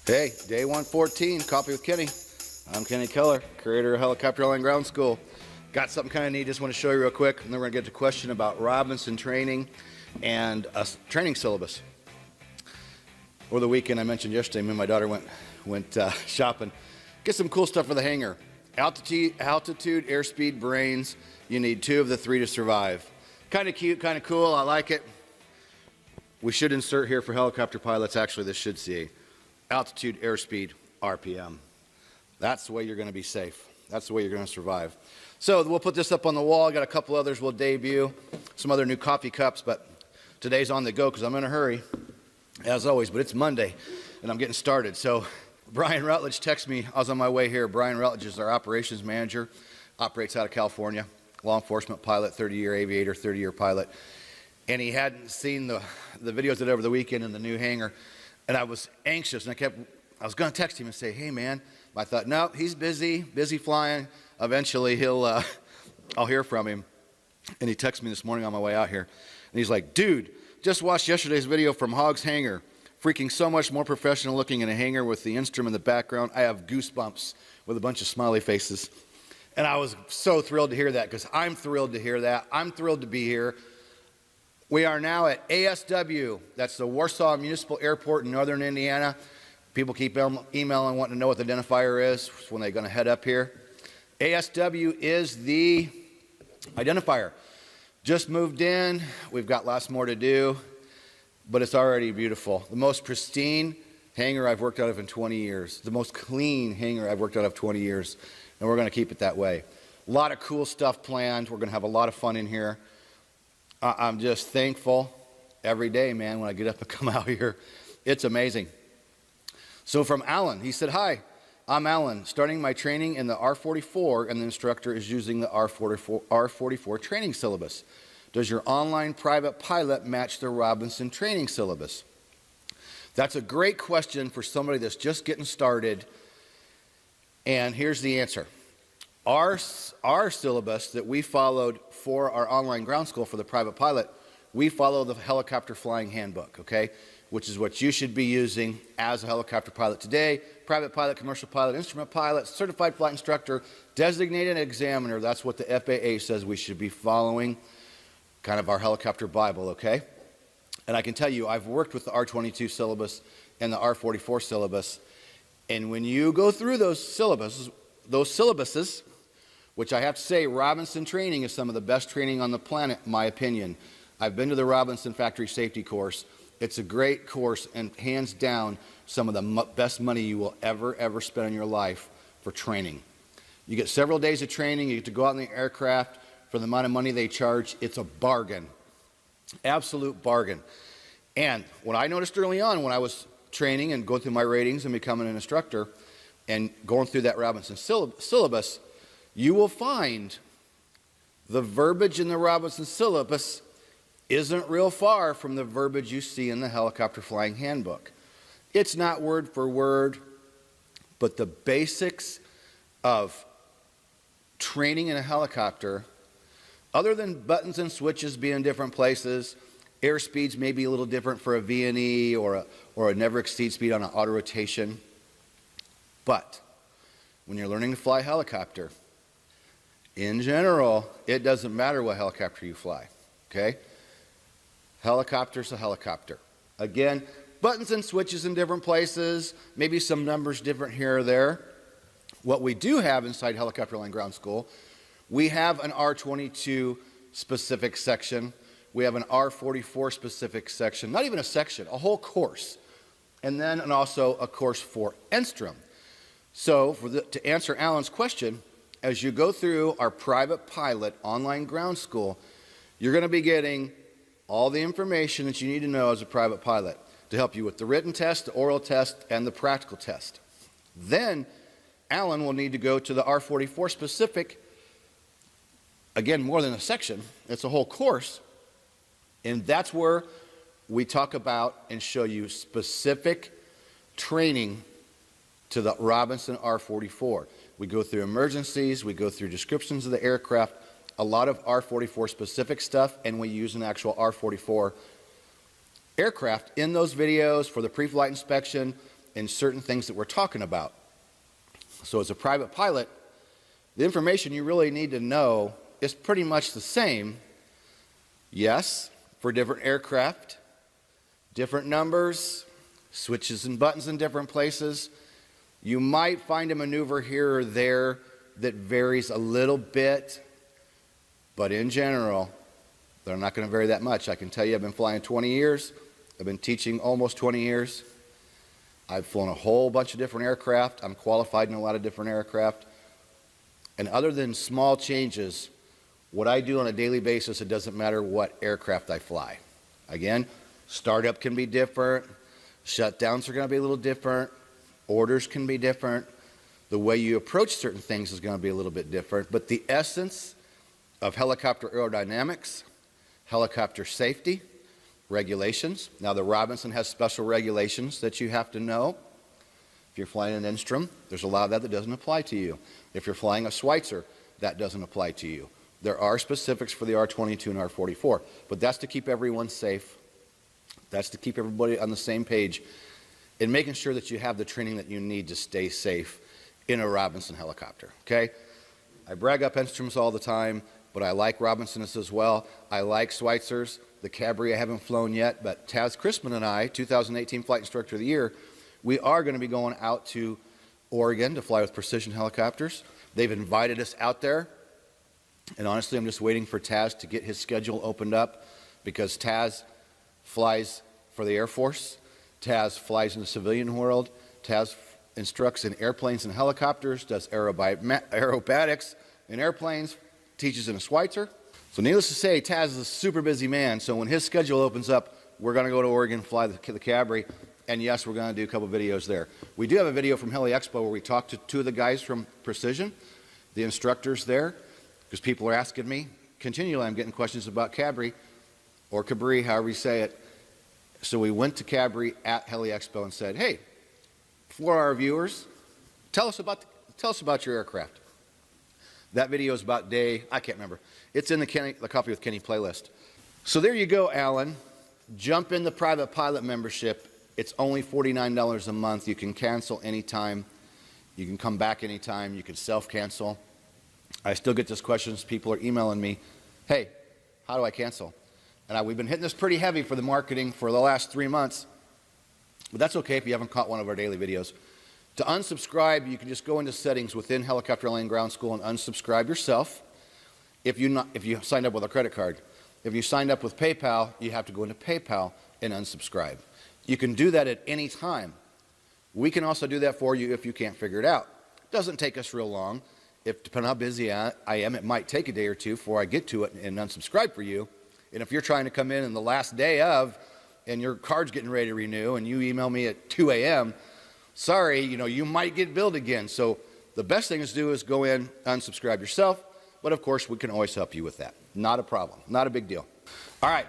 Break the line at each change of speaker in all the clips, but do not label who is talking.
Hey, day 114, Coffee with Kenny. I'm Kenny Keller, creator of Helicopter Airline Ground School. Got something kind of neat, just want to show you real quick, and then we're going to get to a question about Robinson training and a training syllabus. Over the weekend, I mentioned yesterday, me and my daughter went shopping. Get some cool stuff for the hangar. Altitude, airspeed, brains. You need 2 of the 3 to survive. Kind of cute, kind of cool, I like it. We should insert here for helicopter pilots, actually this should say altitude, airspeed, RPM. That's the way you're going to be safe. That's the way you're going to survive. So we'll put this up on the wall. I got a couple others we'll debut, some other new coffee cups, but today's on the go because I'm in a hurry, as always, but it's Monday and I'm getting started. So Brian Rutledge texted me. I was on my way here. Brian Rutledge is our operations manager, operates out of California, law enforcement pilot, 30-year aviator, 30-year pilot. And he hadn't seen the videos that over the weekend in the new hangar. And I was anxious, and I was going to text him and say, hey, man. I thought, no, he's busy flying. Eventually, I'll hear from him. And he texted me this morning on my way out here. And he's like, dude, just watched yesterday's video from Hogg's Hangar. Freaking so much more professional looking in a hangar with the instrument in the background. I have goosebumps with a bunch of smiley faces. And I was so thrilled to hear that because I'm thrilled to hear that. I'm thrilled to be here. We are now at ASW, that's the Warsaw Municipal Airport in northern Indiana. People keep emailing wanting to know what the identifier is when they're going to head up here. ASW is the identifier. Just moved in, we've got lots more to do, but it's already beautiful. The most pristine hangar I've worked out of in 20 years. The most clean hangar I've worked out of 20 years, and we're going to keep it that way. A lot of cool stuff planned. We're going to have a lot of fun in here. I'm just thankful every day, man, when I get up and come out here. It's amazing. So from Alan, he said, hi, I'm Alan, starting my training in the R44, and the instructor is using the R44 training syllabus. Does your online private pilot match the Robinson training syllabus? That's a great question for somebody that's just getting started, and here's the answer. Our syllabus that we followed for our online ground school for the private pilot, we follow the helicopter flying handbook, okay? Which is what you should be using as a helicopter pilot today. Private pilot, commercial pilot, instrument pilot, certified flight instructor, designated examiner. That's what the FAA says we should be following, kind of our helicopter Bible, okay? And I can tell you, I've worked with the R22 syllabus and the R44 syllabus, and when you go through those syllabuses, which I have to say, Robinson training is some of the best training on the planet, in my opinion. I've been to the Robinson Factory Safety course. It's a great course and hands down some of the best money you will ever spend in your life for training. You get several days of training. You get to go out in the aircraft for the amount of money they charge. It's a bargain, absolute bargain. And what I noticed early on when I was training and going through my ratings and becoming an instructor and going through that Robinson syllabus, you will find the verbiage in the Robinson syllabus isn't real far from the verbiage you see in the helicopter flying handbook. It's not word for word, but the basics of training in a helicopter, other than buttons and switches being different places, airspeeds may be a little different for a V&E or a never exceed speed on an auto rotation. But when you're learning to fly a helicopter, in general, it doesn't matter what helicopter you fly, okay? Helicopter's a helicopter. Again, buttons and switches in different places, maybe some numbers different here or there. What we do have inside Helicopter Airline Ground School, we have an R22 specific section. We have an R44 specific section, not even a section, a whole course. And then also a course for Enstrom. So to answer Alan's question, as you go through our private pilot online ground school, you're going to be getting all the information that you need to know as a private pilot to help you with the written test, the oral test, and the practical test. Then Alan will need to go to the R44 specific, again, more than a section, it's a whole course, and that's where we talk about and show you specific training to the Robinson R44. We go through emergencies, we go through descriptions of the aircraft, a lot of R44 specific stuff, and we use an actual R44 aircraft in those videos for the pre-flight inspection in certain things that we're talking about. So as a private pilot, the information you really need to know is pretty much the same. Yes, for different aircraft, different numbers, switches and buttons in different places. You might find a maneuver here or there that varies a little bit, but in general, they're not going to vary that much. I can tell you I've been flying 20 years. I've been teaching almost 20 years. I've flown a whole bunch of different aircraft. I'm qualified in a lot of different aircraft. And other than small changes, what I do on a daily basis, it doesn't matter what aircraft I fly. Again, startup can be different. Shutdowns are going to be a little different. Orders can be different. The way you approach certain things is going to be a little bit different. But the essence of helicopter aerodynamics, helicopter safety, regulations. Now, the Robinson has special regulations that you have to know. If you're flying an Instrom, there's a lot of that doesn't apply to you. If you're flying a Schweitzer, that doesn't apply to you. There are specifics for the R22 and R44, but that's to keep everyone safe. That's to keep everybody on the same page and making sure that you have the training that you need to stay safe in a Robinson helicopter, okay? I brag up Instroms all the time, but I like Robinsons as well. I like Schweitzers. The Cabri I haven't flown yet, but Taz Chrisman and I, 2018 Flight Instructor of the Year, we are going to be going out to Oregon to fly with Precision Helicopters. They've invited us out there, and honestly, I'm just waiting for Taz to get his schedule opened up, because Taz flies for the Air Force. Taz flies in the civilian world. Taz instructs in airplanes and helicopters, does aerobatics in airplanes, teaches in a Schweitzer. So needless to say, Taz is a super busy man, so when his schedule opens up, we're going to go to Oregon, fly the Cabri, and yes, we're going to do a couple videos there. We do have a video from Heli Expo where we talked to two of the guys from Precision, the instructors there, because people are asking me continually. I'm getting questions about Cabri, or Cabri, however you say it. So we went to Cabri at Heli Expo and said, hey, for our viewers, tell us about your aircraft. That video is about I can't remember. It's in the Coffee with Kenny playlist. So there you go, Alan. Jump in the private pilot membership. It's only $49 a month. You can cancel anytime. You can come back anytime. You can self-cancel. I still get these questions. People are emailing me, hey, how do I cancel? And we've been hitting this pretty heavy for the marketing for the last 3 months. But that's okay if you haven't caught one of our daily videos. To unsubscribe, you can just go into settings within Helicopter Landing Ground School and unsubscribe yourself if you signed up with a credit card. If you signed up with PayPal, you have to go into PayPal and unsubscribe. You can do that at any time. We can also do that for you if you can't figure it out. It doesn't take us real long. Depending on how busy I am, it might take a day or two before I get to it and unsubscribe for you. And if you're trying to come in the last day of, and your card's getting ready to renew, and you email me at 2 a.m., sorry, you might get billed again. So the best thing to do is go in, unsubscribe yourself. But of course, we can always help you with that. Not a problem. Not a big deal. All right.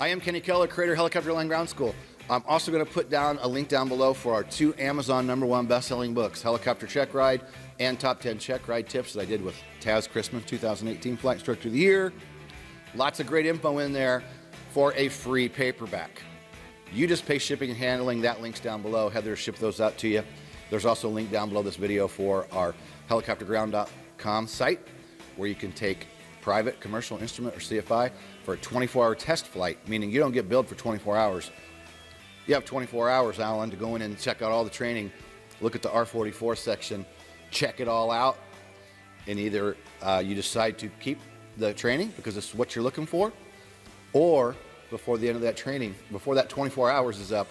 I am Kenny Keller, creator of Helicopter Landing Ground School. I'm also going to put down a link down below for our 2 Amazon #1 best-selling books, Helicopter Check Ride and Top 10 Check Ride Tips that I did with Taz Chrisman, 2018 Flight Instructor of the Year. Lots of great info in there for a free paperback. You just pay shipping and handling. That link's down below. Heather will ship those out to you. There's also a link down below this video for our helicopterground.com site, where you can take private, commercial, instrument, or CFI for a 24-hour test flight, meaning you don't get billed for 24 hours. You have 24 hours, Alan, to go in and check out all the training, look at the R44 section, check it all out, and either you decide to keep the training because it's what you're looking for, or before the end of that training, before that 24 hours is up,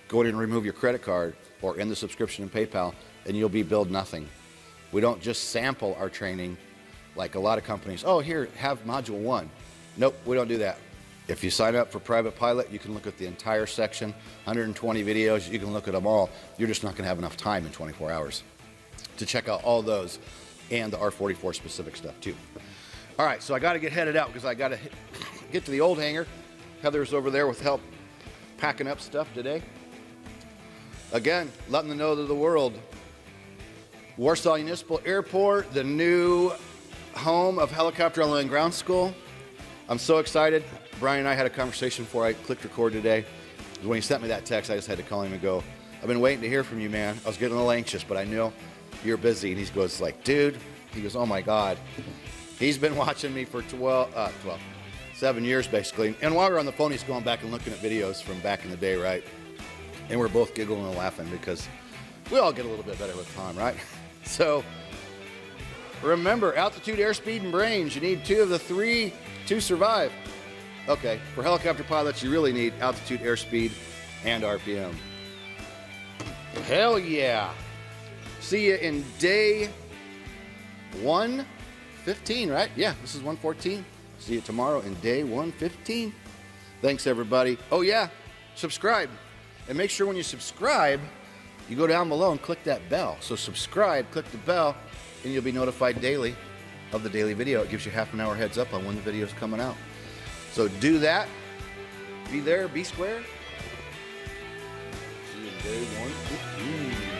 go in and remove your credit card or end the subscription in PayPal, and you'll be billed nothing. We don't just sample our training like a lot of companies. Oh, here, have module 1. Nope, we don't do that. If you sign up for private pilot, you can look at the entire section, 120 videos, you can look at them all. You're just not going to have enough time in 24 hours to check out all those and the R44 specific stuff too. All right, so I got to get headed out because I got to get to the old hangar. Heather's over there with help packing up stuff today. Again, letting them know to the world, Warsaw Municipal Airport, the new home of Helicopter Landing Ground School. I'm so excited. Brian and I had a conversation before I clicked record today. When he sent me that text, I just had to call him and go, I've been waiting to hear from you, man. I was getting a little anxious, but I know you're busy. And he goes like, dude, he goes, oh my God. He's been watching me for 7 years basically. And while we're on the phone, he's going back and looking at videos from back in the day, right? And we're both giggling and laughing because we all get a little bit better with time, right? So remember, altitude, airspeed, and brains. You need 2 of the 3 to survive. Okay, for helicopter pilots, you really need altitude, airspeed, and RPM. Hell yeah. See you in day 115, right? Yeah, this is 114. See you tomorrow in day 115. Thanks, everybody. Oh, yeah, subscribe. And make sure when you subscribe, you go down below and click that bell. So subscribe, click the bell, and you'll be notified daily of the daily video. It gives you half an hour heads up on when the video is coming out. So do that. Be there, be square. See you in day 115.